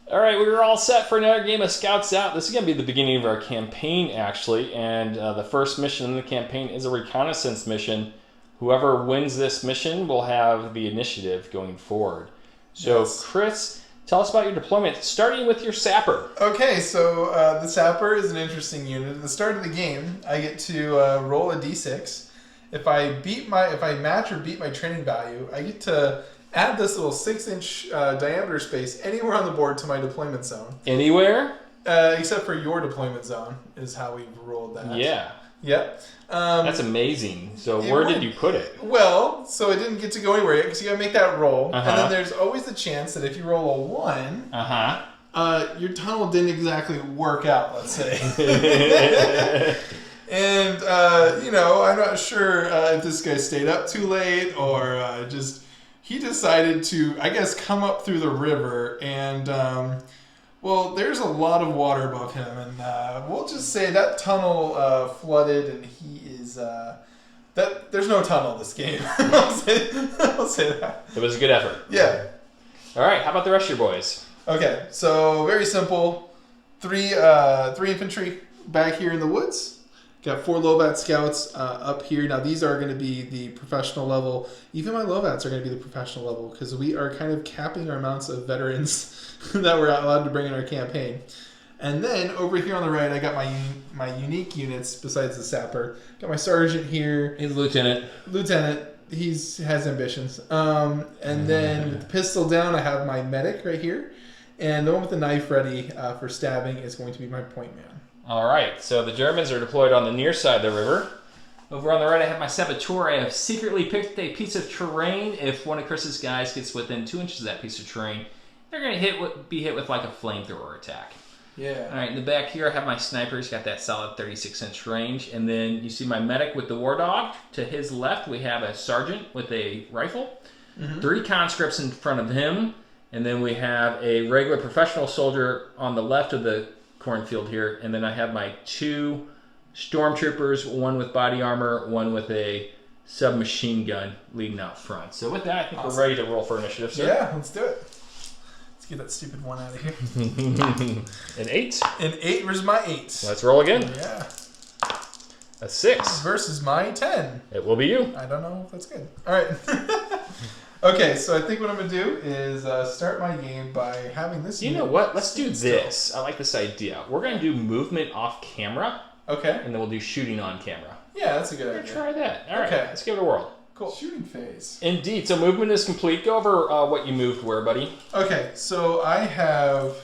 All right, we were all set for another game of Scouts Out. This is going to be the beginning of our campaign, actually, and the first mission in the campaign is a reconnaissance mission. Whoever wins this mission will have the initiative going forward. So, yes. Chris, tell us about your deployment, starting with your sapper. Okay, so the sapper is an interesting unit. At the start of the game, I get to roll a d6. If I match or beat my training value, I get to add this little 6-inch diameter space anywhere on the board to my deployment zone. Anywhere? Except for your deployment zone is how we've rolled that. Yeah. Yep. That's amazing. So where did you put it? Well, so it didn't get to go anywhere yet because you got to make that roll. And then there's always the chance that if you roll a 1, your tunnel didn't exactly work out, let's say. And, I'm not sure if this guy stayed up too late or he decided to, I guess, come up through the river and, there's a lot of water above him and we'll just say that tunnel flooded and he is, there's no tunnel in this game. I'll say that. It was a good effort. Yeah. All right, how about the rest of your boys? Okay, so very simple. Three infantry back here in the woods. Got 4 Lovat scouts up here. Now these are going to be the professional level. Even my Lovats are going to be the professional level because we are kind of capping our amounts of veterans that we're allowed to bring in our campaign. And then over here on the right, I got my unique units besides the sapper. Got my sergeant here. He's lieutenant. Lieutenant. He has ambitions. And then with the pistol down, I have my medic right here. And the one with the knife ready for stabbing is going to be my point man. All right, so the Germans are deployed on the near side of the river. Over on the right, I have my saboteur. I have secretly picked a piece of terrain. If one of Chris's guys gets within 2 inches of that piece of terrain, they're going to be hit with like a flamethrower attack. Yeah. All right, in the back here, I have my sniper. He's got that solid 36-inch range. And then you see my medic with the war dog. To his left, we have a sergeant with a rifle. 3 conscripts in front of him. And then we have a regular professional soldier on the left of the cornfield here, and then I have my 2 stormtroopers, one with body armor, one with a submachine gun leading out front. So with that, I think we're ready to roll for initiative, sir. Yeah, let's do it. Let's get that stupid 1 out of here. An 8. An 8 versus my 8. Let's roll again. Yeah. A 6. Versus my 10. It will be you. I don't know if that's good. All right. Okay, so I think what I'm going to do is start my game by having this. You know what? Let's do this. I like this idea. We're going to do movement off camera. Okay. And then we'll do shooting on camera. Yeah, that's a good idea. Try that. All right, let's give it a whirl. Cool. Shooting phase. Indeed. So movement is complete. Go over what you moved where, buddy. Okay, so I have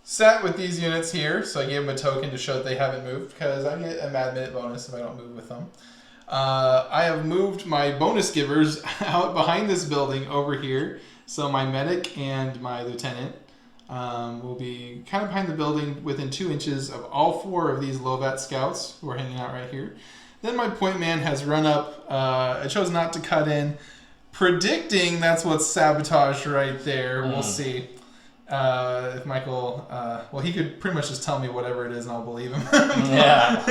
sat with these units here, so I gave them a token to show that they haven't moved because I get a mad minute bonus if I don't move with them. I have moved my bonus givers out behind this building over here. So my medic and my lieutenant will be kind of behind the building within 2 inches of all 4 of these Lovat scouts who are hanging out right here. Then my point man has run up. I chose not to cut in, predicting that's what's sabotaged right there. We'll see. If Michael, he could pretty much just tell me whatever it is and I'll believe him. Yeah.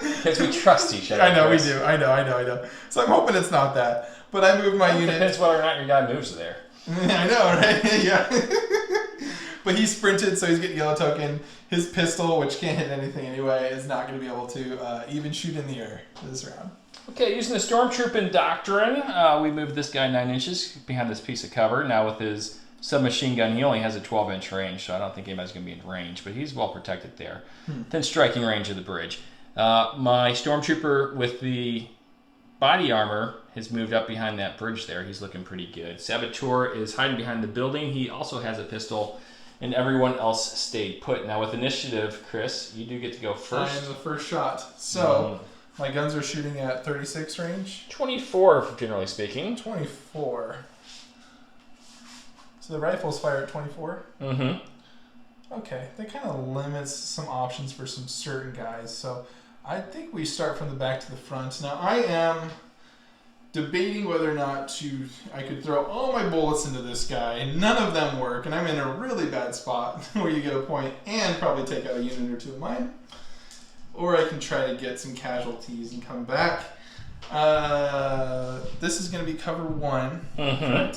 Because we trust each other. I know, Chris. We do. I know. So I'm hoping it's not that. But I moved my unit. Depends whether or not your guy moves there. I know, right? Yeah. But he sprinted, so he's getting yellow token. His pistol, which can't hit anything anyway, is not going to be able to even shoot in the air this round. Okay, using the Stormtrooping Doctrine, we moved this guy 9 inches behind this piece of cover. Now with his submachine gun, he only has a 12-inch range, so I don't think anybody's going to be in range, but he's well protected there. Then striking range of the bridge. My Stormtrooper with the body armor has moved up behind that bridge there. He's looking pretty good. Saboteur is hiding behind the building. He also has a pistol, and everyone else stayed put. Now with initiative, Chris, you do get to go first. I am the first shot. So my guns are shooting at 36 range. 24, generally speaking. 24. So the rifles fire at 24? Mm-hmm. Okay, that kind of limits some options for some certain guys. So I think we start from the back to the front. Now I am debating whether or not I could throw all my bullets into this guy and none of them work, and I'm in a really bad spot where you get a point and probably take out a unit or 2 of mine. Or I can try to get some casualties and come back. This is going to be cover 1. Mm-hmm.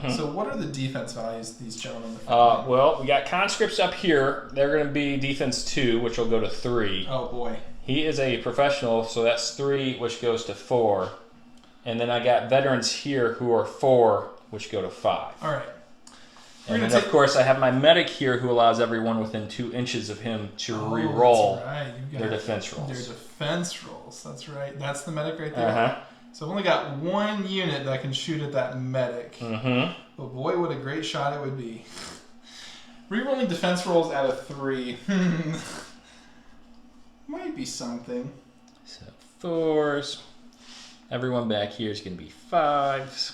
So what are the defense values of these gentlemen? Well, we got conscripts up here. They're going to be defense 2, which will go to 3. Oh boy. He is a professional, so that's 3, which goes to 4. And then I got veterans here who are 4, which go to 5. All right. And then, of course, I have my medic here who allows everyone within 2 inches of him to re-roll their defense rolls. Their defense rolls. That's right. That's the medic right there. So I've only got 1 unit that can shoot at that medic. But boy, what a great shot it would be. Rerolling defense rolls at a 3. Might be something. So 4s. Everyone back here is going to be 5s.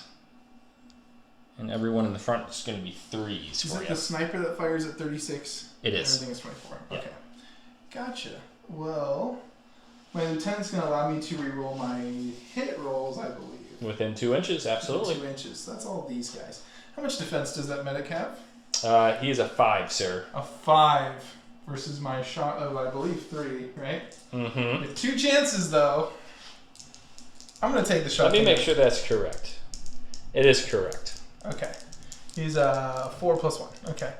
And everyone in the front is going to be 3s. Is it the sniper that fires at 36? It is. Everything is 24. Yeah. Okay. Gotcha. Well, my lieutenant's going to allow me to reroll my hit rolls, I believe. Within 2 inches, absolutely. 2 inches. That's all these guys. How much defense does that medic have? He is a 5, sir. A 5 versus my shot of, I believe, 3, right? With 2 chances, though. I'm going to take the shot. Let me make sure that's correct. It is correct. Okay. He's a 4 plus 1. Okay.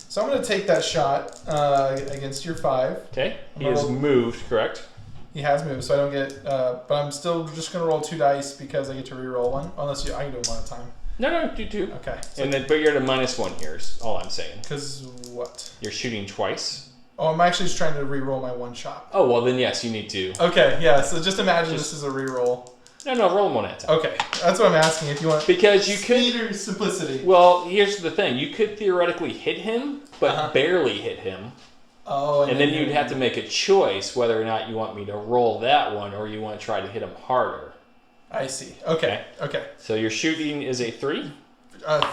So I'm going to take that shot against your 5. Okay. He is moved, correct? He has moved, so I don't get... but I'm still just going to roll 2 dice because I get to re-roll 1. Unless I can do them one at a time. No, do 2. Okay. So And then, but you're at a -1 here is all I'm saying. Because what? You're shooting twice. Oh, I'm actually just trying to re-roll my 1 shot. Oh, well then yes, you need to. Okay, yeah, so just imagine this is a re-roll. No, roll them one at a time. Okay, that's what I'm asking. If you want, because you speed could or simplicity. Well, here's the thing: you could theoretically hit him, but barely hit him. Oh, and then you'd have to make a choice whether or not you want me to roll that one or you want to try to hit him harder. I see. Okay. So your shooting is a 3.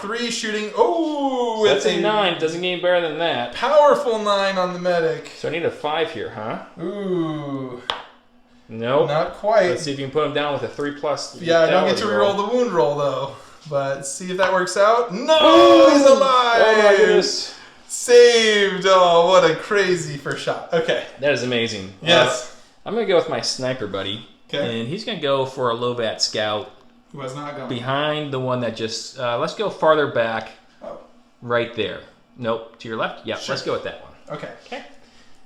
3 shooting. Oh, so that's a 9. Doesn't get any better than that. Powerful 9 on the medic. So I need a 5 here, huh? Ooh. Nope. Not quite. Let's see if you can put him down with a 3+. Yeah, I don't get to reroll the wound roll though. But see if that works out. No, he's alive. Oh my goodness. Saved. Oh, what a crazy first shot. Okay. That is amazing. Yes. I'm going to go with my sniper buddy. Okay. And he's going to go for a Lovat scout. Who has not gone. Behind the one that just... let's go farther back. Oh. Right there. Nope. To your left? Yeah, sure. Let's go with that one. Okay.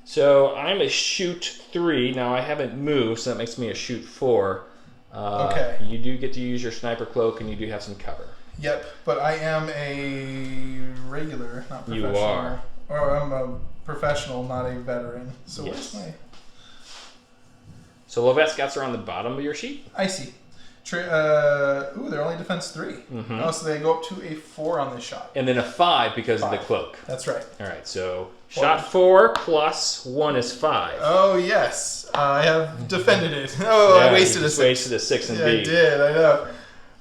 So I'm a shoot 3. Now I haven't moved, so that makes me a shoot 4. Okay. You do get to use your sniper cloak, and you do have some cover. Yep, but I am a regular, not professional. You are. Or I'm a professional, not a veteran. So yes. where's my... So Lovat scouts are on the bottom of your sheet? I see. Ooh, they're only defense 3. Oh, so they go up to a 4 on this shot. And then a 5 because of the cloak. That's right. All right, so shot 4 plus 1 is 5. Oh, yes. I have defended it. Oh, yeah, I wasted you a 6. Wasted a 6 and yeah, B. I did, I know.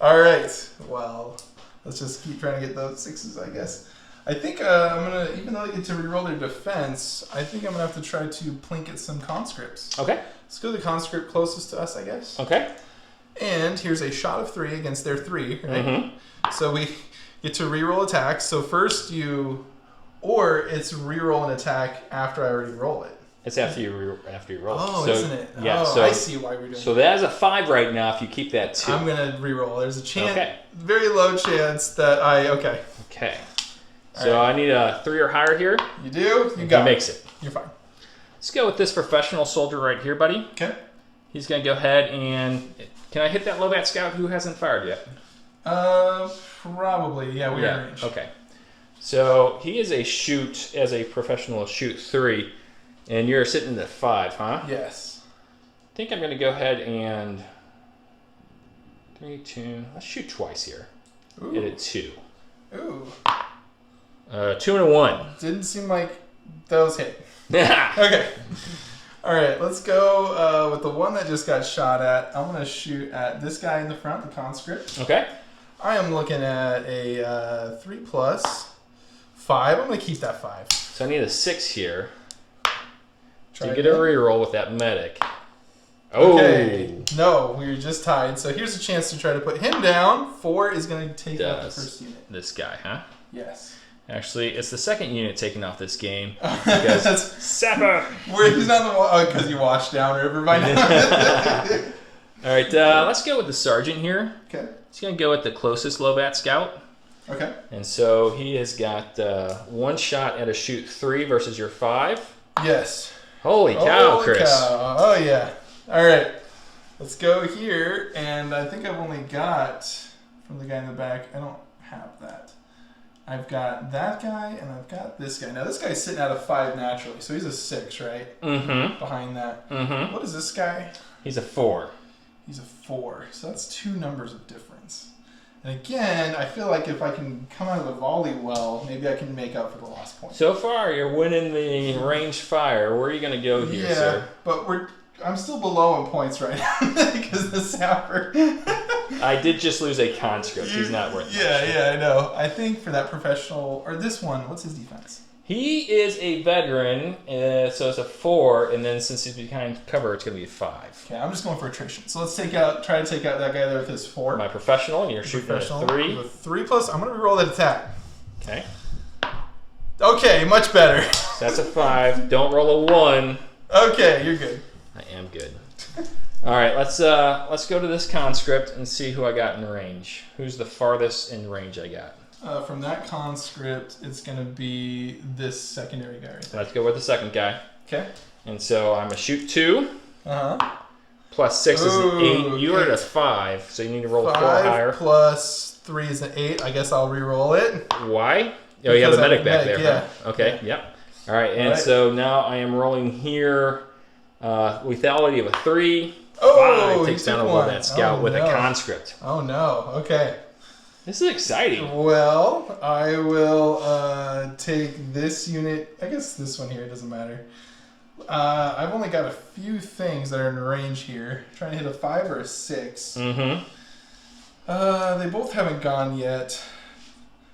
All right. Well, let's just keep trying to get those 6s, I guess. I think I'm going to, even though they get to reroll their defense, I think I'm going to have to try to plink at some conscripts. Okay. Let's go to the conscript closest to us, I guess. Okay. And here's a shot of 3 against their 3, right? So we get to reroll attacks. So first or it's reroll an attack after I already roll it. It's after you roll. Oh, so, isn't it? Yeah. Oh, so, I see why we're doing So that is a 5 right now if you keep that 2. I'm going to reroll. There's a chance, Okay. very low chance that okay. Okay. So I need a 3 or higher here. You do? You got it. He makes it. You're fine. Let's go with this professional soldier right here, buddy. Okay. He's going to go ahead and... Can I hit that Lovat scout who hasn't fired yet? Probably. Yeah, we're in range. Okay. So he is a shoot, as a professional shoot 3, and you're sitting at 5, huh? Yes. I think I'm going to go ahead and 3, 2. Let's shoot twice here. Ooh. At a 2. Ooh. 2 and a 1. Didn't seem like those hit. Yeah. Okay. All right, let's go with the one that just got shot at. I'm going to shoot at this guy in the front, the conscript. Okay. I am looking at a 3 plus 5. I'm going to keep that 5. So I need a 6 here. Try to get a reroll with that medic. Oh. Okay. No, we were just tied. So here's a chance to try to put him down. 4 is going to take out the first unit. This guy, huh? Yes. Actually, it's the second unit taking off this game. Because Sapper! Where he's on the wall. Oh, because you washed down river by now. All right, let's go with the sergeant here. Okay. He's going to go with the closest Lovat scout. Okay. And so he has got 1 shot at a shoot 3 versus your 5. Yes. Holy cow, Holy Chris. cow. Oh, yeah. All right. Let's go here. And I think I've only got, from the guy in the back, I don't have that. I've got that guy, and I've got this guy. Now, this guy's sitting at a 5 naturally, so he's a 6, right? Mm-hmm. Behind that. Mm-hmm. What is this guy? He's a 4. He's a 4. So that's 2 numbers of difference. And again, I feel like if I can come out of the volley well, maybe I can make up for the lost point. So far, you're winning the ranged fire. Where are you going to go here, sir? But I'm still below in points right now because the sapper. I did just lose a conscript. He's not worth much. Yeah, I know. I think for that professional, or this one, what's his defense? He is a veteran, so it's a 4, and then since he's behind cover, it's going to be a 5. Okay, I'm just going for attrition. So let's try to take out that guy there with his 4. My professional, and you're shooting at a 3. With 3 plus, I'm going to reroll that attack. Okay. Okay, much better. So that's a 5. Don't roll a 1. Okay, you're good. I am good. All right, let's go to this conscript and see who I got in range. Who's the farthest in range I got? From that conscript, it's going to be this secondary guy right there. Let's go with the second guy. Okay. And so I'm a shoot 2. Uh-huh. Plus 6 is an 8. You are at a 8. 5, so you need to roll 4 5 higher. plus 3 is an 8. I guess I'll re-roll it. Why? Oh, you have a medic back there. Yeah. Huh? Okay, Yeah. yep. All right, and so now I am rolling here lethality of a 3. Oh, 5 takes down a that scout with a conscript. Oh, no. Okay. This is exciting. Well, I will take this unit. I guess this one here, doesn't matter. I've only got a few things that are in range here. Trying to hit a 5 or a 6. Mm-hmm. They both haven't gone yet.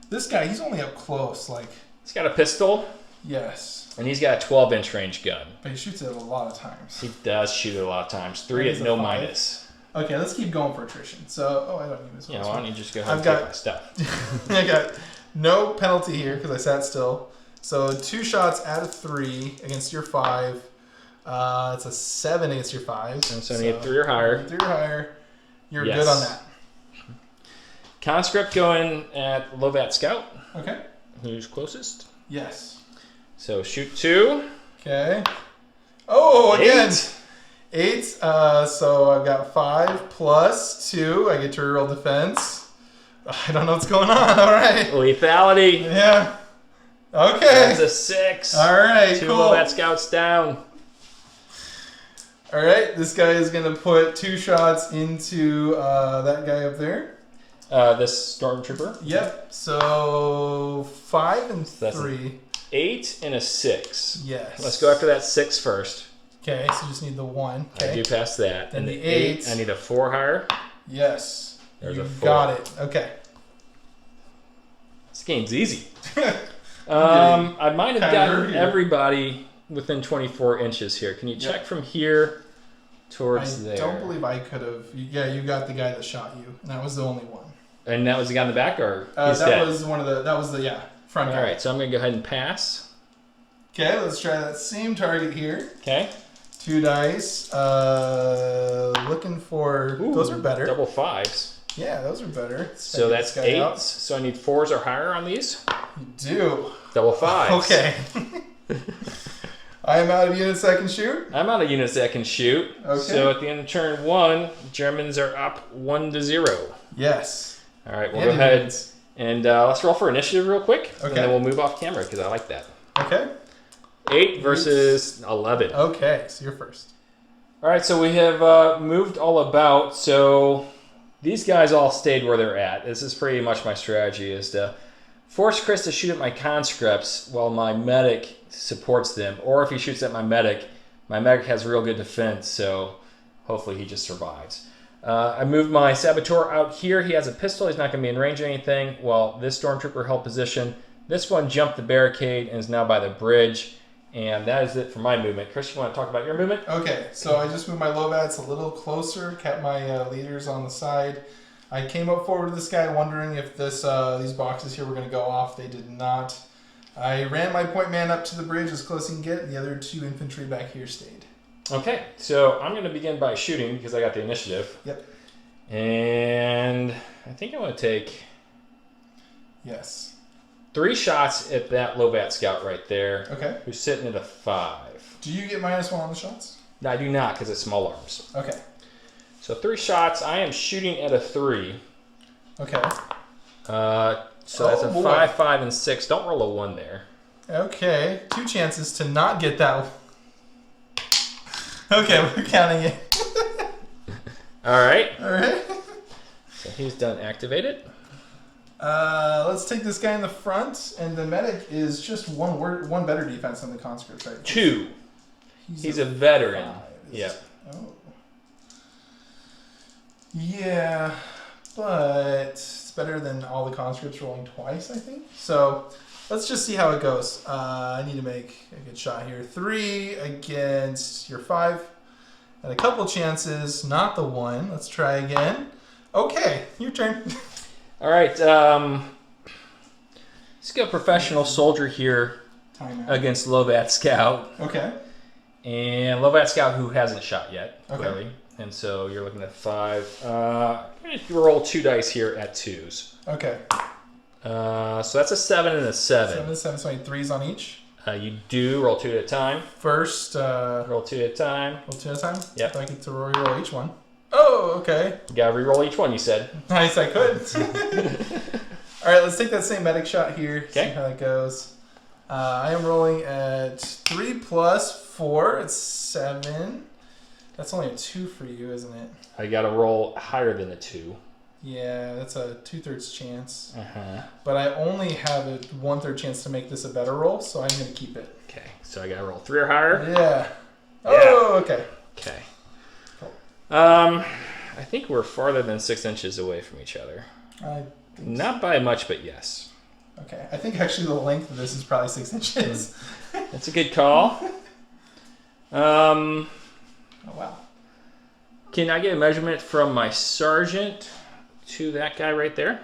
This guy, he's only up close. Like, He's got a pistol, yes. and he's got a 12-inch range gun. But he shoots it a lot of times. He does shoot it a lot of times. 3 at no minus. Okay, let's keep going for attrition. So, I don't need this. Yeah, why don't you just go ahead I've and take got- my stuff? I got no penalty here because I sat still. So 2 shots out of 3 against your 5. It's a 7 against your 5. And so I need 3 or higher. 3 or higher. You're Yes. good on that. Conscript going at Lovat Scout. Okay. Who's closest? Yes. So shoot 2. Okay. Oh, again. 8. 8. So I've got 5 plus 2. I get to reroll defense. I don't know what's going on. All right. Lethality. Yeah. Okay. That's a 6. All right. 2 Cool. Lovat Scouts down. All right. This guy is going to put 2 shots into that guy up there. This Stormtrooper. Yep. So 5 and So that's 3. 8 and a 6. Yes. Let's go after that 6 first. Okay. So you just need the 1. Okay. I do pass that. Then and the 8. 8. I need a 4 higher. Yes. There's you a 4. got it. Okay. This game's easy. I might have Kinda gotten hurt here. everybody within 24 inches here. Can you check from here towards I there? don't believe I could have. Yeah, you got the guy that shot you, and that was the only one. And that was the guy in the back, or he's That dead? was one of the. That was the front guy. All right, so I'm going to go ahead and pass. Okay, let's try that same target here. Okay. 2 dice. Looking for. Ooh, those are better. Double 5s. Yeah, those are better. So Let's that's take this guy 8s. So I need 4s or higher on these. You do. Double 5s. Okay. I am out of units I can shoot. I'm out of units that can shoot. Okay. So at the end of turn 1, Germans are up 1-0. Yes. All right, we'll And go ahead units. and let's roll for initiative real quick. And Okay. then we'll move off camera because I like that. Okay. 8 versus 11. Okay, so you're first. All right, so we have moved all about. So these guys all stayed where they're at. This is pretty much my strategy, is to force Chris to shoot at my conscripts while my medic supports them. Or if he shoots at my medic has real good defense, so hopefully he just survives. I moved my Saboteur out here. He has a pistol. He's not going to be in range of anything. Well, this Stormtrooper held position. This one jumped the barricade and is now by the bridge. And that is it for my movement. Chris, you want to talk about your movement? Okay, so I just moved my Lovats a little closer, kept my leaders on the side. I came up forward to this guy wondering if these boxes here were going to go off. They did not. I ran my point man up to the bridge as close as you can get, and the other 2 infantry back here stayed. Okay, so I'm going to begin by shooting because I got the initiative. Yep. And I think I want to take Yes. 3 shots at that Lovat scout right there. Okay. Who's sitting at a 5. Do you get -1 on the shots? No, I do not because it's small arms. Okay. So 3 shots. I am shooting at a 3. Okay. So that's a 5, 5, and 6. Don't roll a 1 there. Okay. 2 chances to not get that. Okay, we're counting it. All right. All right. So he's done activated. Let's take this guy in the front, and the medic is just one better defense than the conscript, right? 2. He's a veteran. 5. Yeah. Oh. Yeah, but it's better than all the conscripts rolling twice, I think. So let's just see how it goes. I need to make a good shot here. 3 against your 5. And a couple chances, not the 1. Let's try again. Okay, your turn. All right. Let's go professional soldier here against Lovat Scout. Okay. And Lovat Scout who hasn't shot yet, Okay. clearly. And so you're looking at 5. I'm going to roll 2 dice here at 2s. Okay. So that's a 7 and a 7. 7 to 7, so I need 3s on each. You do roll 2 at a time. First, Roll 2 at a time. roll 2 at a time? Yep. So I get to re-roll each one. Oh, okay. You got to re-roll each one, you said. Nice, I could. All right, let's take that same medic shot here. Okay. See how that goes. I am rolling at 3 plus 4. It's 7. That's only a 2 for you, isn't it? I got to roll higher than a 2. Yeah, that's a 2/3 chance. Uh-huh. But I only have a 1/3 chance to make this a better roll, so I'm going to keep it. Okay, so I got to roll 3 or higher. Yeah. Oh, okay. Okay. Cool. I think we're farther than 6 inches away from each other. Not by much, but yes. Okay. I think actually the length of this is probably 6 inches. That's a good call. Oh, wow. Can I get a measurement from my sergeant to that guy right there?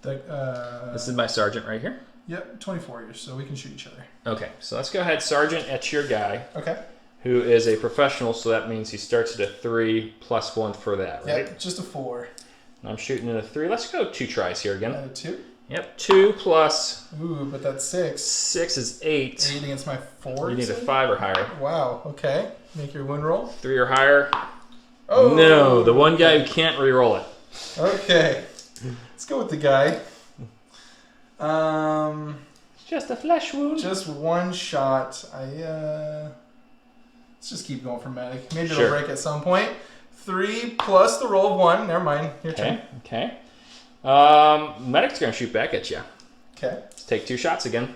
This is my sergeant right here. Yep, 24 years, so we can shoot each other. Okay, so let's go ahead. Sergeant at your guy, Okay. who is a professional, so that means he starts at a 3 plus 1 for that, right? Yep, just a 4. I'm shooting at a 3. Let's go 2 tries here again. And a 2. Yep, 2 plus Ooh, but that's 6. 6 is 8. 8 against my 4. You need a 5 or higher. Wow, okay. Make your wound roll. 3 or higher. Oh! No, the one guy who can't re-roll it. Okay. Let's go with the guy. It's just a flesh wound. Just 1 shot. Let's just keep going for medic. Maybe Sure. it'll break at some point. 3 plus the roll of 1. Never mind. Your turn. Okay. Medic's gonna shoot back at you. Okay. Let's take 2 shots again.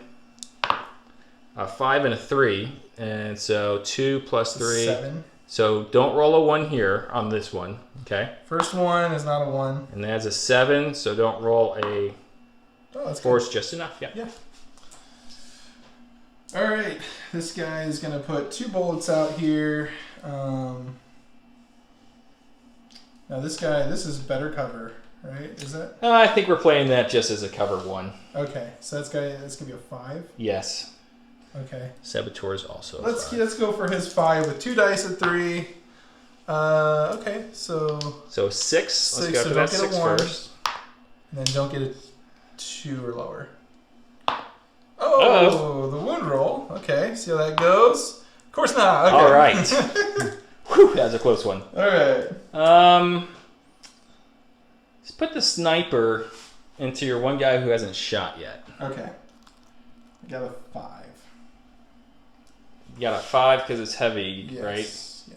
A 5 and a 3, and so 2 plus 3. 7. So don't roll a 1 here on this one. Okay. First one is not a 1. And that's a 7, so don't roll a Oh, that's 4. good. Is just enough. Yeah. Yeah. All right. This guy is going to put 2 bullets out here. Now this guy, this is better cover, right? Is that? I think we're playing that just as a cover 1. Okay. So that's going to be a 5. Yes. Okay. Saboteur is also. Let's go for his 5 with 2 dice at 3. Okay. So 6. Let's 6, go so for don't that get 6 a 1. first. And then don't get a 2 or lower. Oh, the wound roll. Okay, see how that goes? Of course not. Okay. All right. Whew, that was a close one. All right. Let's put the sniper into your one guy who hasn't shot yet. Okay. I got a 5. You got a 5 because it's heavy, Yes. right?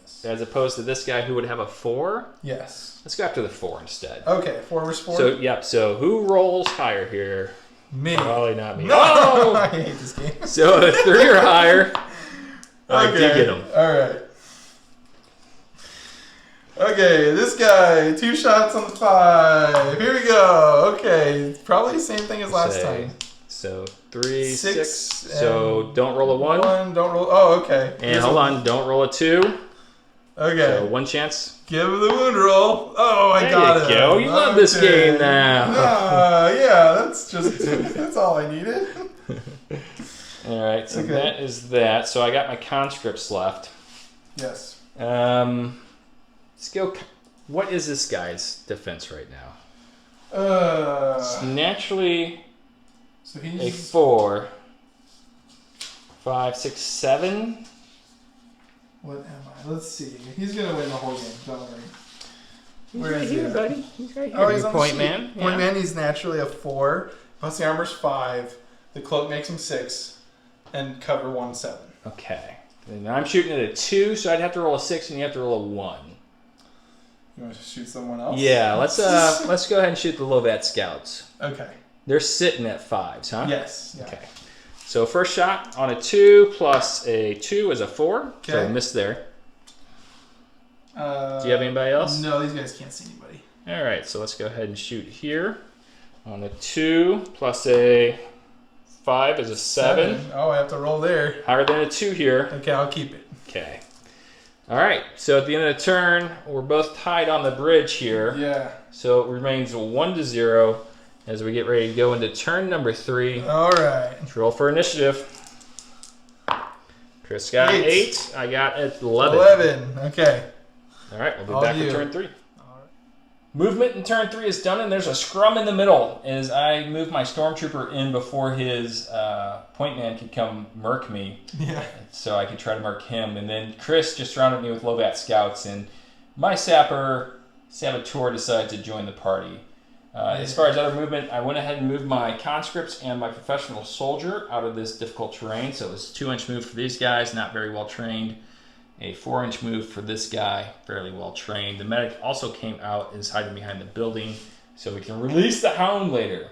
Yes. As opposed to this guy who would have a 4. Yes. Let's go after the 4 instead. Okay, 4 versus 4. So, yep. So who rolls higher here? Me. Probably not me. No! Oh! I hate this game. So a 3 or higher. I Okay. did get him. All right. Okay, this guy, 2 shots on the 5. Here we go. Okay, probably the same thing as last time. So 3, 6. So don't roll a 1. 1, don't roll. Oh, okay. And hold on, don't roll a 2. Okay. So 1 chance. Give him the wound roll. Oh, I There got you it. go. You love this game now. Yeah, that's all I needed. All right, so Okay. that is that. So I got my conscripts left. Yes. Let's go. What is this guy's defense right now? It's naturally So a he's 4. 5, 6, 7. What am I? Let's see. He's gonna win the whole game. Don't worry. He's Where right is he here, at? buddy. He's right here. Oh, he's Your on the point sheet. man. Point Yeah. man. He's naturally a 4. Plus the armor's 5. The cloak makes him 6, and cover 1, 7. Okay. And I'm shooting at a 2, so I'd have to roll a 6, and you have to roll a 1. You want to shoot someone else? Yeah. Let's go ahead and shoot the Lovat Scouts. Okay. They're sitting at 5s, huh? Yes. Yeah. Okay. So first shot on a 2 plus a 2 is a 4. So Okay. I missed there. Do you have anybody else? No, these guys can't see anybody. All right. So let's go ahead and shoot here. On a 2 plus a 5 is a 7. Oh, I have to roll there. Higher than a 2 here. Okay, I'll keep it. Okay. All right. So at the end of the turn, we're both tied on the bridge here. Yeah. So it remains 1-0 as we get ready to go into turn number 3. All right. Let's roll for initiative. Chris got 8. I got 11. 11. Okay. All right. We'll be All back you. for turn 3. Movement in turn 3 is done, and there's a scrum in the middle as I move my stormtrooper in before his point man could come murk me. Yeah. So I could try to mark him. And then Chris just surrounded me with Lovat Scouts, and my saboteur decided to join the party. As far as other movement, I went ahead and moved my conscripts and my professional soldier out of this difficult terrain. So it was a 2-inch move for these guys, not very well trained. A 4-inch move for this guy, fairly well trained. The medic also came out and is hiding behind the building, so we can release the hound later.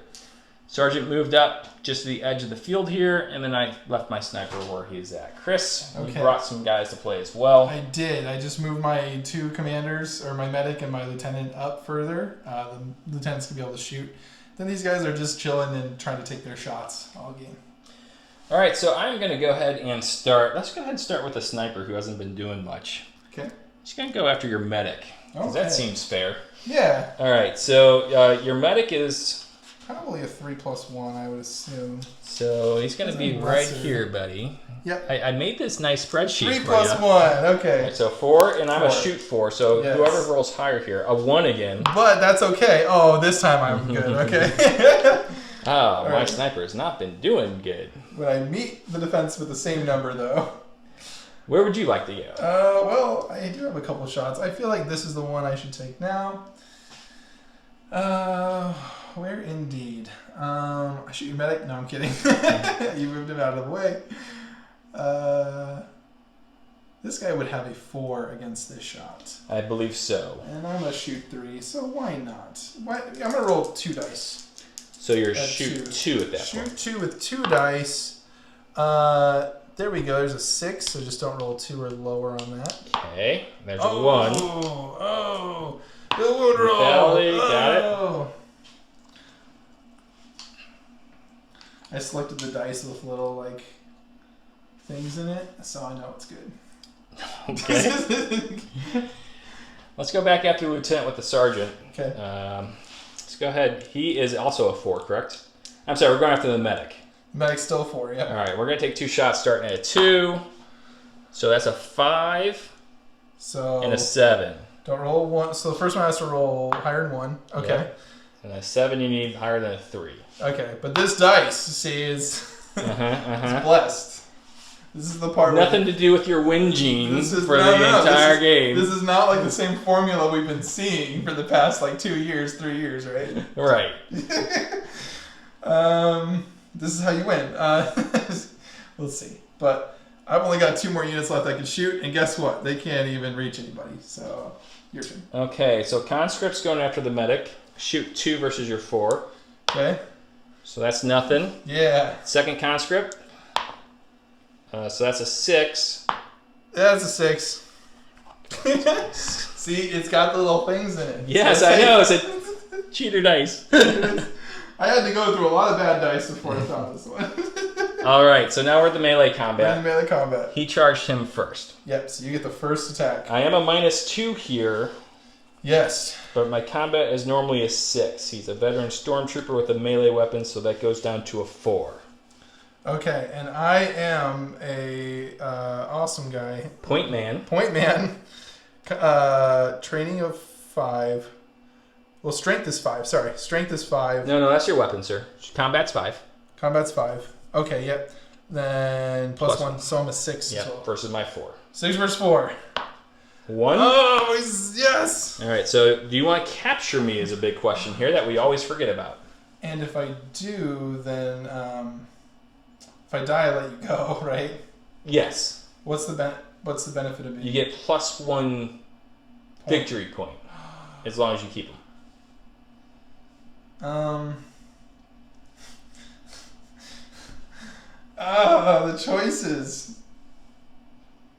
Sergeant moved up just to the edge of the field here, and then I left my sniper where he's at. Chris, you Okay. brought some guys to play as well. I did. I just moved my 2 commanders, or my medic and my lieutenant, up further. The lieutenant's gonna be able to shoot. Then these guys are just chilling and trying to take their shots all game. All right, so I'm going to go ahead and start. Let's go ahead and start with the sniper who hasn't been doing much. Okay. Just going to go after your medic, because that seems fair. Yeah. All right, so your medic is... Probably a 3+1, I would assume. So he's going to be That's right lesser. here, buddy. Yep. I made this nice spreadsheet 3 for plus you. 1. Okay. Right, so 4, and I'm a 4. shoot 4. So Yes. whoever rolls higher here, a 1 again. But that's okay. Oh, this time I'm good. Okay. Oh, my right. sniper has not been doing good. When I meet the defense with the same number, though. Where would you like to go? Well, I do have a couple shots. I feel like this is the one I should take now. Where indeed? I shoot your medic? No, I'm kidding. You moved him out of the way. This guy would have a 4 against this shot. I believe so. And I'm going to shoot 3, so why not? I'm going to roll 2 dice. So you're At shoot 2. 2 at that point. Shoot 2 with 2 dice. There we go. There's a 6, so just don't roll 2 or lower on that. Okay, there's a 1. Oh, the wood roll. Valley, got it. Oh. I selected the dice with little like things in it, so I know it's good. Okay. Let's go back after the lieutenant with the sergeant. Okay. Let's go ahead. He is also a 4, correct? I'm sorry, we're going after the medic. Medic's still 4, yeah. All right, we're going to take 2 shots starting at a 2. So that's a 5 So and a 7. don't roll 1. So the first one has to roll higher than 1. Okay. Yeah. And a 7 you need higher than a 3. Okay, but this dice, see, is Uh-huh. blessed. This is the part Nothing to do with your win gene This is- for no, the no, entire game. This is not like the same formula we've been seeing for the past like 2 years, 3 years, right? Right. This is how you win. Let's see. But I've only got 2 more units left I can shoot, and guess what? They can't even reach anybody. So your turn. Okay, so conscript's going after the medic. Shoot 2 versus your 4. Okay. So that's nothing. Yeah. Second conscript. So that's a 6. That's a 6. See, it's got the little things in it. Yes, So I know. It's a cheater dice. I had to go through a lot of bad dice before I found this one. All right, so now we're at the melee We're in combat. melee combat. He charged him first. Yep, so you get the first attack. I am a -2 here, Yes. but my combat is normally a 6. He's a veteran stormtrooper with a melee weapon, so that goes down to a 4. Okay, and I am a awesome guy. Point man. Point man. Training of 5. Well, strength is 5. Sorry, strength is 5. No, that's your weapon, sir. Combat's 5. Combat's 5. Okay, yep. Then plus 1, so I'm a 6 as well. Versus my 4. 6 versus 4. 1. Oh, yes! All right, so do you want to capture me is a big question here that we always forget about. And if I do, then if I die, I let you go, right? Yes. What's the benefit of being? You get +1 victory point as long as you keep them. The choices.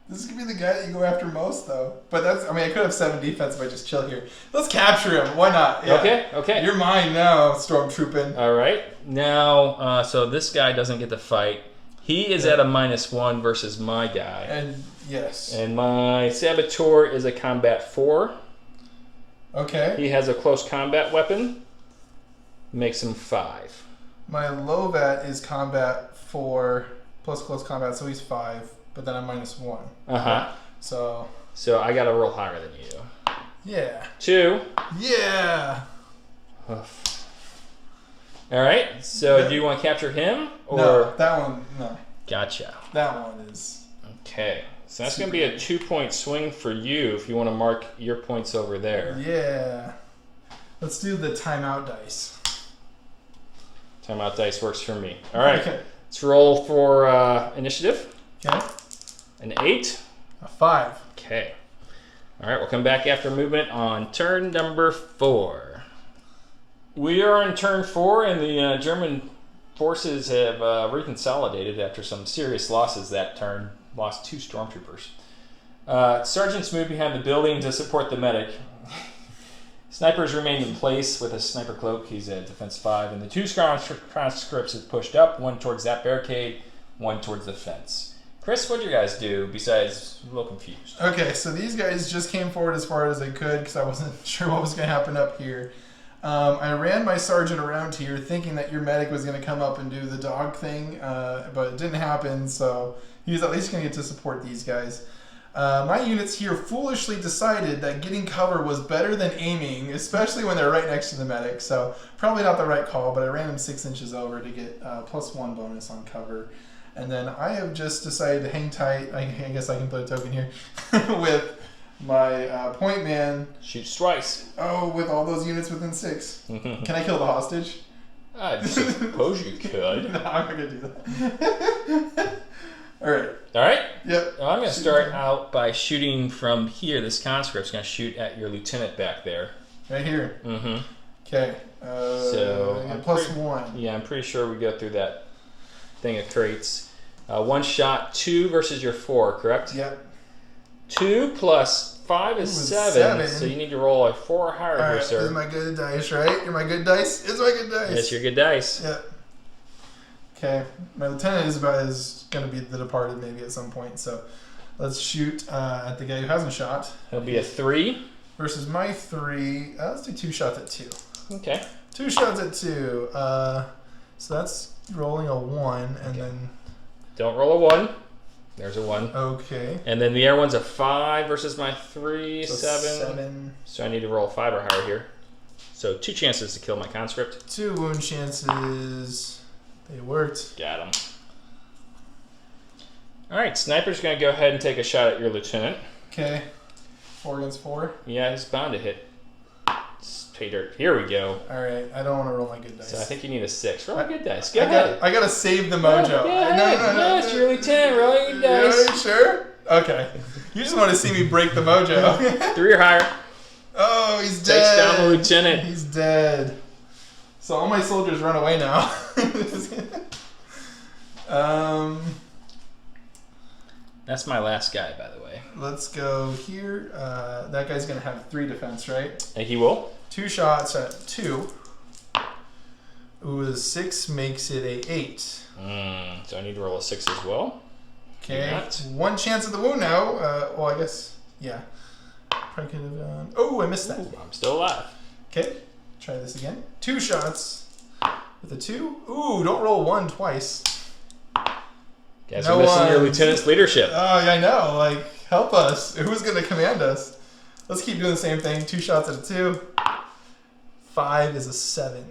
This could be the guy that you go after most, though. But I could have 7 defense if I just chill here. Let's capture him. Why not? Yeah. Okay. You're mine now, Stormtrooping. All right. Now, so this guy doesn't get to fight. He is at a -1 versus my guy. And yes. And my Saboteur is a combat 4. Okay. He has a close combat weapon. Makes him 5. My Lovat is combat 4 plus close combat, so he's 5. But then I'm -1. So I got to roll higher than you. Yeah. 2. Yeah. All right. So do you want to capture him or no? That one, no. Gotcha. That one is okay. So that's going to be a 2-point swing for you if you want to mark your points over there. Yeah. Let's do the timeout dice. Timeout dice works for me. All right. Okay. Let's roll for initiative. Okay. An 8. A 5. Okay. All right. We'll come back after movement on turn number 4. We are in turn 4, and the German forces have reconsolidated after some serious losses that turn. Lost 2 stormtroopers. Sergeants moved behind the building to support the medic. Snipers remained in place with a sniper cloak. He's at defense 5, and the 2 conscripts have pushed up, one towards that barricade, one towards the fence. Chris, what'd you guys do besides a little confused? Okay, so these guys just came forward as far as they could because I wasn't sure what was going to happen up here. I ran my sergeant around here thinking that your medic was going to come up and do the dog thing, but it didn't happen, so he was at least going to get to support these guys. My units here foolishly decided that getting cover was better than aiming, especially when they're right next to the medic, so probably not the right call, but I ran them 6 inches over to get +1 bonus on cover. And then I have just decided to hang tight. I guess I can put a token here with my point man. Shoots twice. Oh, with all those units within 6. Can I kill the hostage? I suppose you could. No, I'm not going to do that. All right. All right? Yep. Well, I'm going to start out by shooting from here. This conscript's going to shoot at your lieutenant back there. Right here? Mm-hmm. Okay. So I'm +1. Yeah, I'm pretty sure we go through that thing of crates. 1 shot, 2 versus your 4, correct? Yep. 2 plus 5 is 7, so you need to roll a 4 or higher here, sir. This is my good dice, right? You're my good dice? It's my good dice. Yes, your good dice. Yep. Okay. My lieutenant is going to be the departed maybe at some point, so let's shoot at the guy who hasn't shot. It'll be a 3. Versus my 3. Let's do 2 shots at 2. Okay. 2 shots at 2. So that's rolling a 1, and then... Don't roll a 1. There's a 1. Okay. And then the air one's a 5 versus my 3, So 7. So I need to roll a 5 or higher here. So 2 chances to kill my conscript. 2 wound chances. They worked. Got him. All right, sniper's going to go ahead and take a shot at your lieutenant. Okay. 4 against 4. Yeah, he's bound to hit. Pay dirt. Here we go. All right. I don't want to roll my good dice. So I think you need a 6. Roll a good dice. Go ahead. I got to save the mojo. No, it's your lieutenant. Roll your good dice. Are you sure? Okay. You just want to see me break the mojo. 3 or higher. Oh, he's dead. Takes down the lieutenant. He's dead. So all my soldiers run away now. That's my last guy, by the way. Let's go here. That guy's going to have 3 defense, right? And he will. 2 shots at 2. Ooh, a 6 makes it a 8. So I need to roll a 6 as well. Okay. 1 chance at the wound now. Well, I guess, yeah. Probably could have done... Oh, I missed that. Ooh, I'm still alive. Okay. Try this again. 2 shots with a 2. Ooh, don't roll 1 twice. Guys are missing your lieutenant's leadership. Oh, yeah, I know. Like, help us. Who's going to command us? Let's keep doing the same thing. 2 shots at a 2. 5 is a 7.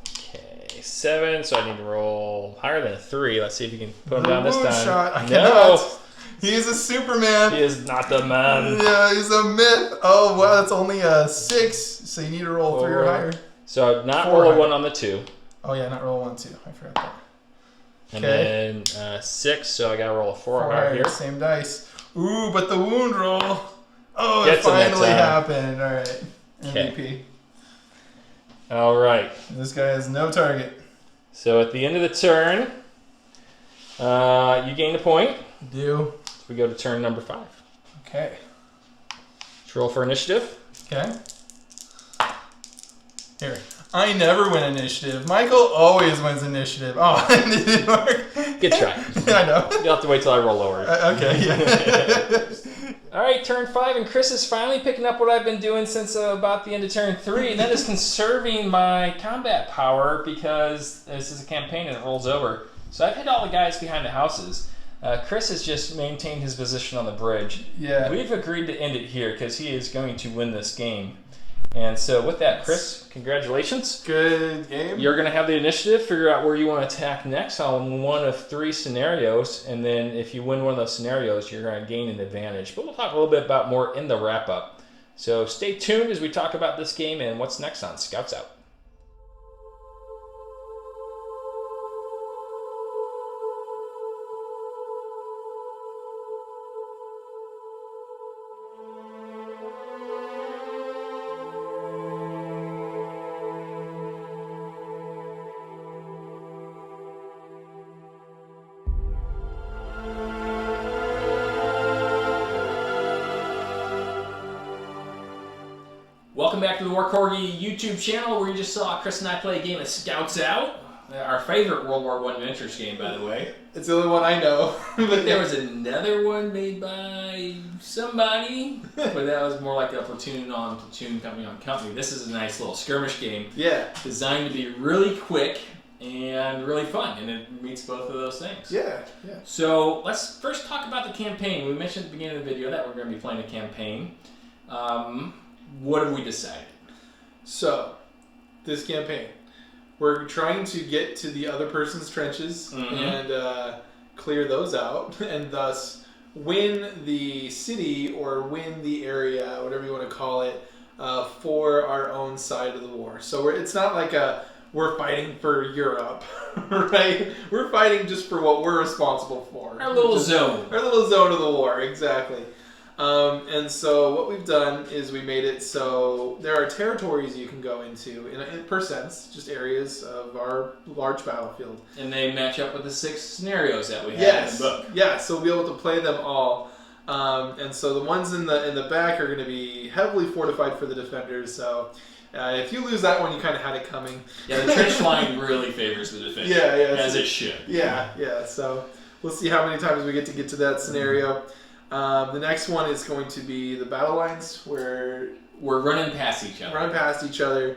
Okay, 7. So I need to roll higher than a 3. Let's see if you can put him down this time. Shot. I No, cannot. He's a Superman. he is not the man. Yeah, he's a myth. Oh, wow, that's only a 6. So you need to roll 3 or higher. So not 4 roll a higher. 1 on the 2. Oh, yeah, not roll 1, 2. I forgot that. And then 6, so I got to roll a 4 higher here. Same dice. Ooh, but the wound roll. Oh, Gets it him that finally time. happened. All right. Okay. MVP. All right. This guy has no target. So at the end of the turn, you gain a point. Do. So we go to turn number 5. Okay. Let's roll for initiative. Okay. Here. I never win initiative. Michael always wins initiative. Oh, it didn't work. Good try. I know. You'll have to wait till I roll lower. Okay, yeah. All right, turn 5, and Chris is finally picking up what I've been doing since about the end of turn 3, and that is conserving my combat power because this is a campaign and it rolls over. So I've hit all the guys behind the houses. Chris has just maintained his position on the bridge. Yeah. We've agreed to end it here because he is going to win this game. And so with that, Chris, congratulations. Good game. You're going to have the initiative, figure out where you want to attack next on one of 3 scenarios, and then if you win one of those scenarios, you're going to gain an advantage. But we'll talk a little bit about more in the wrap-up. So stay tuned as we talk about this game and what's next on Scouts Out. Welcome back to the War Corgi YouTube channel where you just saw Chris and I play a game of Scouts Out. Our favorite World War I miniatures game, by the way. It's the only one I know. But there was another one made by somebody, but that was more like a platoon on platoon, company on company. This is a nice little skirmish game. Yeah. Designed to be really quick and really fun, and it meets both of those things. Yeah, yeah. So let's first talk about the campaign. We mentioned at the beginning of the video that we're going to be playing a campaign. What have we decided? So, this campaign, we're trying to get to the other person's trenches and clear those out, and thus win the city or win the area, whatever you want to call it, for our own side of the war. So it's not like we're fighting for Europe, right? We're fighting just for what we're responsible for. Our little zone. Our little zone of the war, exactly. And so what we've done is we made it so there are territories you can go into in per sense, just areas of our large battlefield. And they match up with the 6 scenarios that we have in the book. Yeah, so we'll be able to play them all. And so the ones in the back are going to be heavily fortified for the defenders. So if you lose that one, you kind of had it coming. Yeah, the trench line really favors the defender. Yeah. As it should. Yeah. So we'll see how many times we get to that scenario. The next one is going to be the battle lines, where we're running past each other.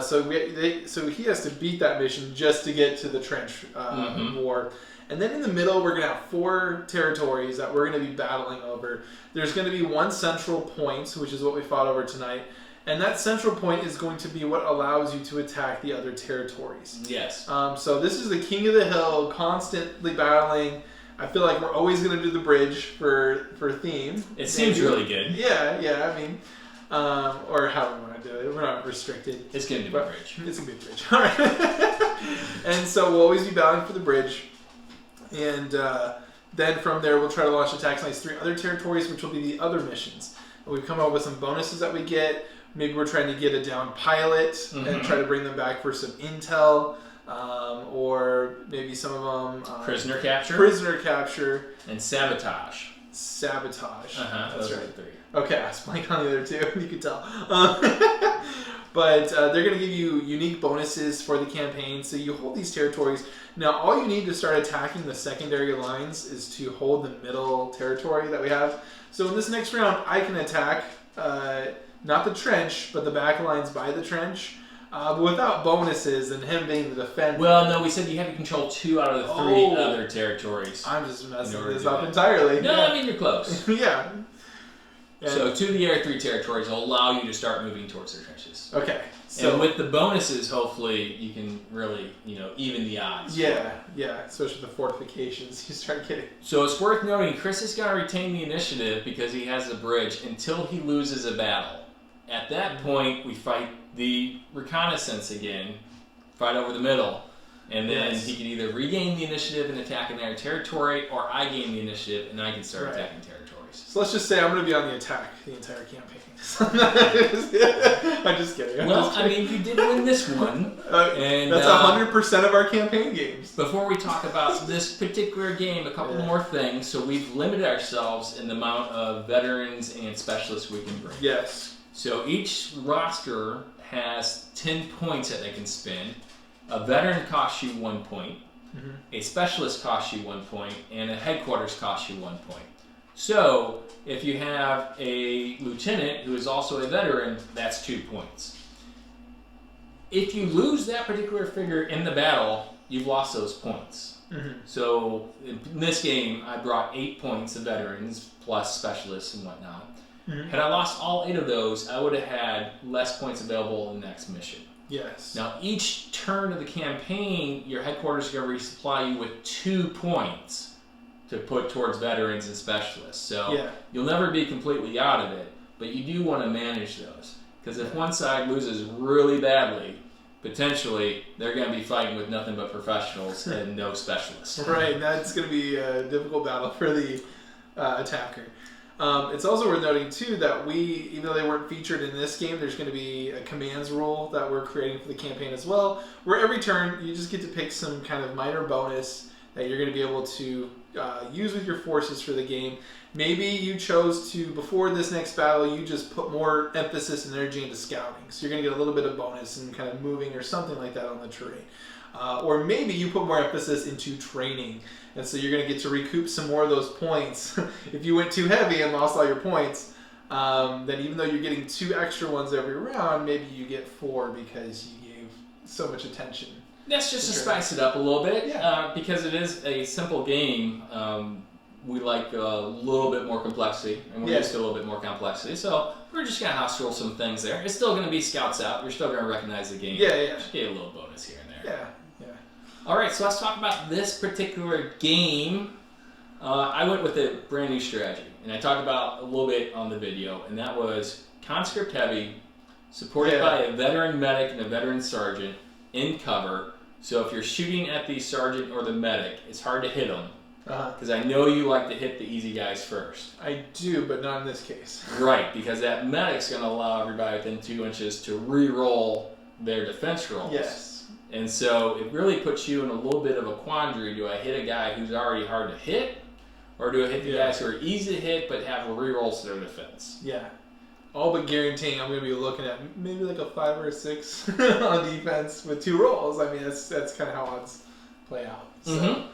So he has to beat that mission just to get to the trench war. And then in the middle, we're going to have 4 territories that we're going to be battling over. There's going to be one central point, which is what we fought over tonight. And that central point is going to be what allows you to attack the other territories. Yes. So this is the king of the hill, constantly battling. I feel like we're always going to do the bridge for theme. It seems really good. Yeah. I mean, or how we want to do it. We're not restricted. It's going to be a bridge. It's going to be a bridge. All right. And so we'll always be battling for the bridge. And then from there, we'll try to launch attacks on these 3 other territories, which will be the other missions. And we've come up with some bonuses that we get. Maybe we're trying to get a down pilot and try to bring them back for some intel. Or maybe some of them... prisoner capture. And sabotage. That's right. The 3. Okay, I was blanking on the other 2. You could tell. But they're going to give you unique bonuses for the campaign. So you hold these territories. Now, all you need to start attacking the secondary lines is to hold the middle territory that we have. So in this next round, I can attack not the trench, but the back lines by the trench. But without bonuses and him being the defender. Well, no, we said you have to control 2 out of the 3 other territories. I'm just messing this up entirely. No, I mean, you're close. Yeah. So 2 to the Area 3 territories will allow you to start moving towards their trenches. Okay. So and with the bonuses, hopefully, you can really, even the odds. Yeah, especially the fortifications you start getting. So it's worth noting, Chris is going to retain the initiative because he has the bridge until he loses a battle. At that point, we fight the reconnaissance again, fight over the middle, and then he can either regain the initiative and attack an area territory, or I gain the initiative and I can start attacking territories. So let's just say I'm going to be on the attack the entire campaign. I'm just kidding. I mean, you did win this one. And that's 100% of our campaign games. Before we talk about this particular game, a couple more things. So we've limited ourselves in the amount of veterans and specialists we can bring. Yes. So each roster has 10 points that they can spend. A veteran costs you 1 point. Mm-hmm. A specialist costs you 1 point. And a headquarters costs you 1 point. So, if you have a lieutenant who is also a veteran, that's 2 points. If you lose that particular figure in the battle, you've lost those points. Mm-hmm. So, in this game, I brought 8 points of veterans, plus specialists and whatnot. Mm-hmm. Had I lost all 8 of those, I would have had less points available in the next mission. Yes. Now, each turn of the campaign, your headquarters is going to resupply you with 2 points to put towards veterans and specialists. So you'll never be completely out of it, but you do want to manage those. Because if one side loses really badly, potentially they're going to be fighting with nothing but professionals and no specialists. Right, that's going to be a difficult battle for the attacker. It's also worth noting, too, that even though they weren't featured in this game, there's going to be a commands rule that we're creating for the campaign as well, where every turn you just get to pick some kind of minor bonus that you're going to be able to use with your forces for the game. Maybe you chose to, before this next battle, you just put more emphasis and energy into scouting. So you're going to get a little bit of bonus in kind of moving or something like that on the terrain. Or maybe you put more emphasis into training. And so you're going to get to recoup some more of those points. If you went too heavy and lost all your points, then even though you're getting 2 extra ones every round, maybe you get 4 because you gave so much attention. That's just to spice it up a little bit, because it is a simple game. We like a little bit more complexity, and we're used to a little bit more complexity. So we're just going to house rule some things there. It's still going to be scouts out. You're still going to recognize the game. Just get a little bonus here and there. All right, so let's talk about this particular game. I went with a brand new strategy, and I talked about a little bit on the video, and that was conscript heavy, supported by a veteran medic and a veteran sergeant in cover. So if you're shooting at the sergeant or the medic, it's hard to hit them. Because I know you like to hit the easy guys first. I do, but not in this case. Right, because that medic's going to allow everybody within 2 inches to re-roll their defense rolls. Yes. And so it really puts you in a little bit of a quandary. Do I hit a guy who's already hard to hit? Or do I hit the guys who are easy to hit but have re-rolls to their defense? Yeah. All but guaranteeing I'm going to be looking at maybe like a 5 or a 6 on defense with 2 rolls. I mean, that's kind of how odds play out. So,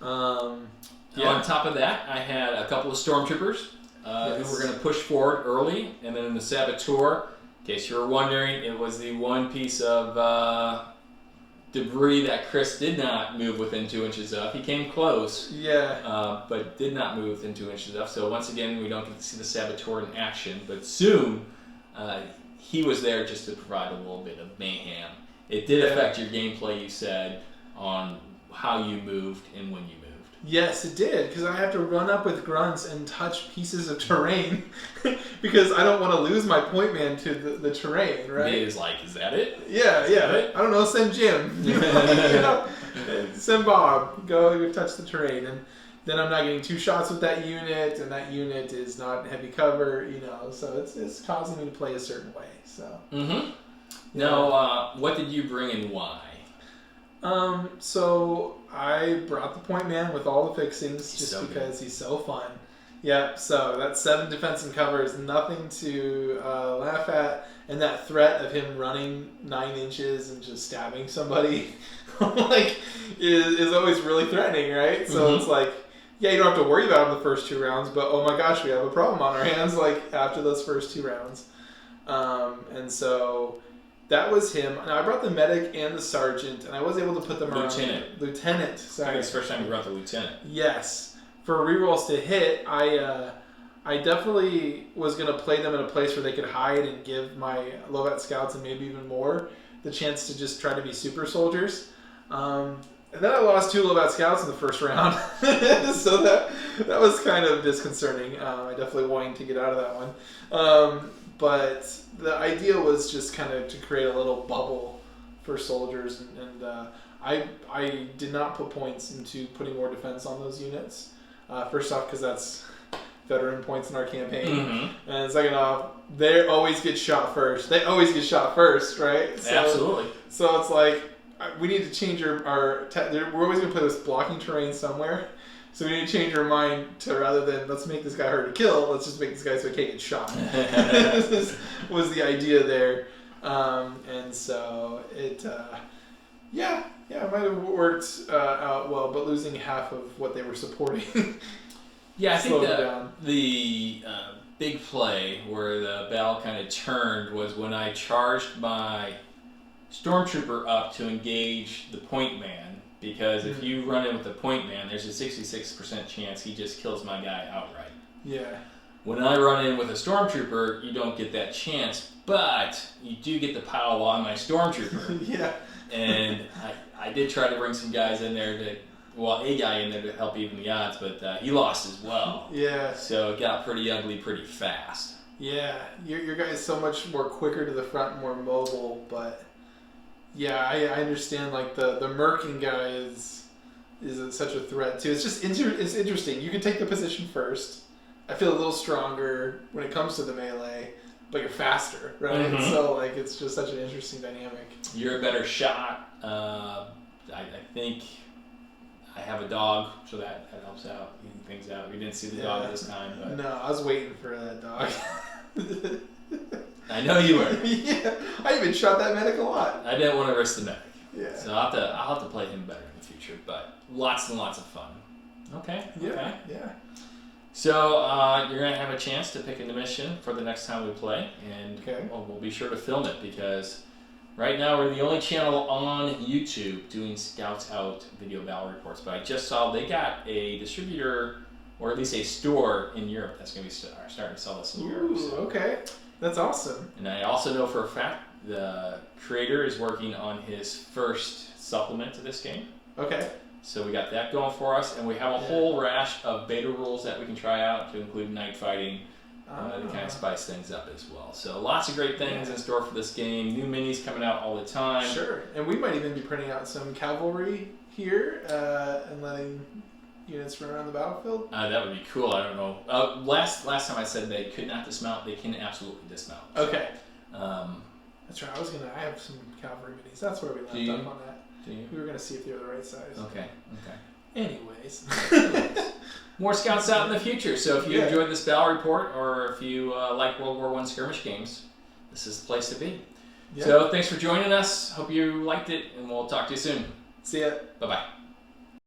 On top of that, I had a couple of stormtroopers who were going to push forward early, and then in the saboteur, in case you were wondering, it was the one piece of debris that Chris did not move within 2 inches of. He came close, but did not move within 2 inches of. So once again, we don't get to see the saboteur in action, but soon he was there just to provide a little bit of mayhem. It did affect your gameplay, you said, on how you moved and when you moved. Yes, it did, because I have to run up with grunts and touch pieces of terrain because I don't want to lose my point man to the terrain, right? He is like, is that it? Yeah. I don't know, send Jim. Send Bob. Go touch the terrain. And then I'm not getting 2 shots with that unit, and that unit is not heavy cover, so it's causing me to play a certain way. So. Now, what did you bring and why? So I brought the point man with all the fixings just because he's so fun. Yeah, so that 7 defense and cover is nothing to laugh at, and that threat of him running 9 inches and just stabbing somebody is always really threatening, right? So it's like, you don't have to worry about him the first 2 rounds, but oh my gosh, we have a problem on our hands after those first 2 rounds. And so that was him. And I brought the medic and the sergeant, and I was able to put them around. Lieutenant. Sorry. I think it's the first time you brought the lieutenant. Yes. For rerolls to hit, I I definitely was going to play them in a place where they could hide and give my Lovat scouts and maybe even more the chance to just try to be super soldiers. And then I lost 2 Lovat scouts in the first round, so that was kind of disconcerting. I definitely wanted to get out of that one. But the idea was just kind of to create a little bubble for soldiers, and I did not put points into putting more defense on those units. First off, because that's veteran points in our campaign, and second off, they always get shot first. Right? So, Absolutely. So it's like we need to change we're always going to play this blocking terrain somewhere. So we need to change our mind to, rather than let's make this guy hard to kill, let's just make this guy so he can't get shot. This was the idea there. And so it, it might have worked out well, but losing half of what they were supporting Yeah, I think down. The big play where the battle kind of turned was when I charged my Stormtrooper up to engage the point man, because if you run in with the point man, there's a 66% chance he just kills my guy outright. Yeah. When I run in with a Stormtrooper, you don't get that chance, but you do get the pile on my Stormtrooper. Yeah. And I did try to bring some guys in there a guy in there to help even the odds, but he lost as well. Yeah. So it got pretty ugly pretty fast. Yeah. Your guy is so much more quicker to the front, more mobile, but yeah, I understand. Like the Merkin guy is such a threat too. It's just it's interesting. You can take the position first. I feel a little stronger when it comes to the melee, but you're faster, right? So like it's just such an interesting dynamic. You're a better shot. I think I have a dog, so that helps out, even things out. We didn't see the dog this time, but no, I was waiting for that dog. I know you were. Yeah, I even shot that medic a lot. I didn't want to risk the medic. Yeah. So I'll have to play him better in the future, but lots and lots of fun. Okay. Yeah. Okay. Yeah. So you're gonna have a chance to pick a mission for the next time we play, and we'll be sure to film it, because right now we're the only channel on YouTube doing Scouts Out video battle reports. But I just saw they got a distributor, or at least a store in Europe that's gonna be starting to sell this in Europe. So. Okay. That's awesome. And I also know for a fact the creator is working on his first supplement to this game. Okay. So we got that going for us, and we have a whole rash of beta rules that we can try out to include night fighting to kind of spice things up as well. So lots of great things in store for this game. New minis coming out all the time. Sure. And we might even be printing out some cavalry here and letting units run around the battlefield. That would be cool. I don't know. Last time I said they could not dismount. They can absolutely dismount. Okay. That's right. I have some cavalry minis. That's where we left up on that. We were gonna see if they were the right size. Okay. Anyways. More Scouts Out in the future. So if you enjoyed this battle report, or if you like World War I skirmish games, this is the place to be. Yeah. So thanks for joining us. Hope you liked it, and we'll talk to you soon. See ya. Bye-bye.